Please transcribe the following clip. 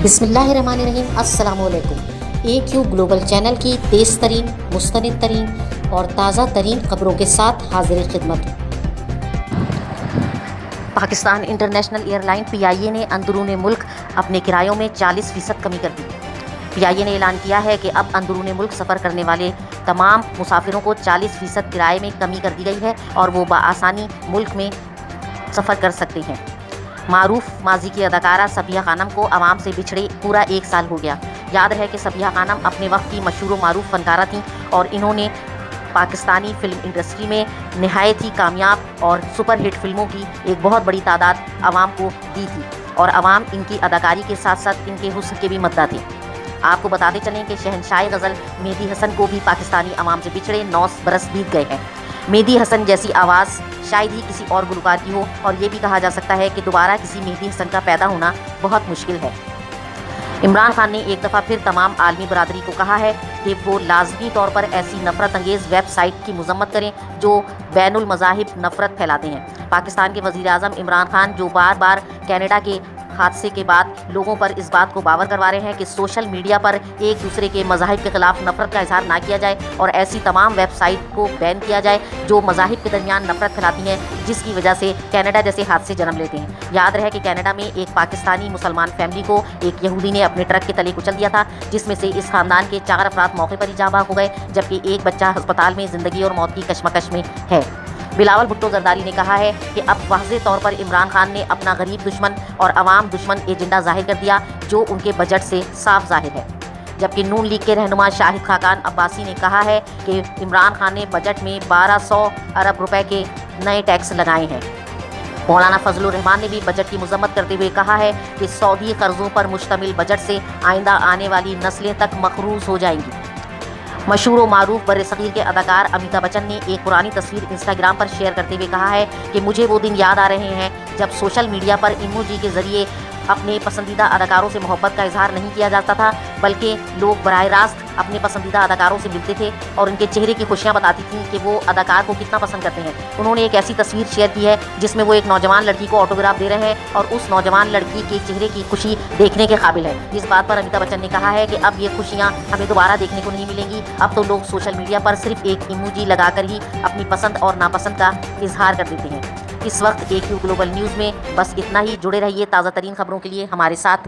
बिस्मिल्लाहिर्रहमानिर्रहीम। अस्सलामुअलैकुम। AQ global channel की तेज़ तरीन, मुस्तनिद तरीन और ताज़ा तरीन खबरों के साथ हाजिर खिदमत। पाकिस्तान इंटरनेशनल एयरलाइन PIA ने अंदरूनी मुल्क अपने किरायों में 40% कमी कर दी। PIA ने ऐलान किया है कि अब अंदरूनी मुल्क सफ़र करने वाले तमाम मुसाफिरों को 40% किराए में कमी कर दी गई है और वो बआसानी मुल्क में सफ़र कर सकते हैं। मारूफ माजी की अदाकारा सबिया खानम को अवाम से बिछड़े पूरा 1 साल हो गया। याद है कि सबिया खानम अपने वक्त की मशहूर व मारूफ फनकारा थीं और इन्होंने पाकिस्तानी फ़िल्म इंडस्ट्री में नहायत ही कामयाब और सुपरहिट फिल्मों की एक बहुत बड़ी तादाद आवाम को दी थी और आवाम इनकी अदाकारी के साथ साथ इनके हुस्न के भी मद्दा थे। आपको बताते चलें कि शहनशाह गज़ल मेहदी हसन को भी पाकिस्तानी आवाम से बिछड़े 9 बरस बीत गए हैं। मेहदी हसन जैसी आवाज़ शायद ही किसी और गुलकार की हो और ये भी कहा जा सकता है कि दोबारा किसी मेहदी हसन का पैदा होना बहुत मुश्किल है। इमरान खान ने एक दफ़ा फिर तमाम आलमी बरादरी को कहा है कि वो लाजमी तौर पर ऐसी नफ़रत अंगेज़ वेबसाइट की मज़म्मत करें जो बैनुल मज़ाहिब नफ़रत फैलाते हैं। पाकिस्तान के वज़ीर आज़म इमरान खान जो बार बार कनाडा के हादसे के बाद लोगों पर इस बात को बावर करवा रहे हैं कि सोशल मीडिया पर एक दूसरे के मज़ाहिब के ख़िलाफ़ नफ़रत का इजहार ना किया जाए और ऐसी तमाम वेबसाइट को बैन किया जाए जो मज़ाहिब के दरमियान नफ़रत फैलाती हैं, जिसकी वजह से कनाडा जैसे हादसे जन्म लेते हैं। याद रहे कि कनाडा में एक पाकिस्तानी मुसलमान फैमिली को एक यहूदी ने अपने ट्रक के तले कुचल दिया था, जिसमें से इस ख़ानदान के 4 अफराद मौके पर ही जाँ बाग हो गए, जबकि एक बच्चा अस्पताल में ज़िंदगी और मौत की कशमकश में है। बिलावल भुट्टो जरदारी ने कहा है कि अब वाज़े तौर पर इमरान खान ने अपना गरीब दुश्मन और अवाम दुश्मन एजेंडा जाहिर कर दिया जो उनके बजट से साफ जाहिर है। जबकि नून लीग के रहनुमा शाहिद खाकान अब्बासी ने कहा है कि इमरान खान ने बजट में 1200 अरब रुपए के नए टैक्स लगाए हैं। मौलाना फजलुर रहमान ने भी बजट की मजम्मत करते हुए कहा है कि सऊदी कर्जों पर मुश्तमिल बजट से आइंदा आने वाली नस्लें तक मखरूज हो जाएंगी। मशहूर व मारूफ बर्र-ए-सग़ीर के अदाकार अमिताभ बच्चन ने एक पुरानी तस्वीर इंस्टाग्राम पर शेयर करते हुए कहा है कि मुझे वो दिन याद आ रहे हैं जब सोशल मीडिया पर इमोजी के ज़रिए अपने पसंदीदा अदाकारों से मोहब्बत का इजहार नहीं किया जाता था, बल्कि लोग बराह रास्त अपने पसंदीदा अदाकारों से मिलते थे और उनके चेहरे की खुशियाँ बताती थीं कि वो अदाकार को कितना पसंद करते हैं। उन्होंने एक ऐसी तस्वीर शेयर की है जिसमें वो एक नौजवान लड़की को ऑटोग्राफ दे रहे हैं और उस नौजवान लड़की के चेहरे की खुशी देखने के काबिल है। इस बात पर अमिताभ बच्चन ने कहा है कि अब ये खुशियाँ हमें दोबारा देखने को नहीं मिलेंगी। अब तो लोग सोशल मीडिया पर सिर्फ एक इमोजी लगाकर ही अपनी पसंद और नापसंद का इजहार कर देते हैं। इस वक्त AQ ग्लोबल न्यूज़ में बस इतना ही। जुड़े रहिए ताज़ा तरीन खबरों के लिए हमारे साथ।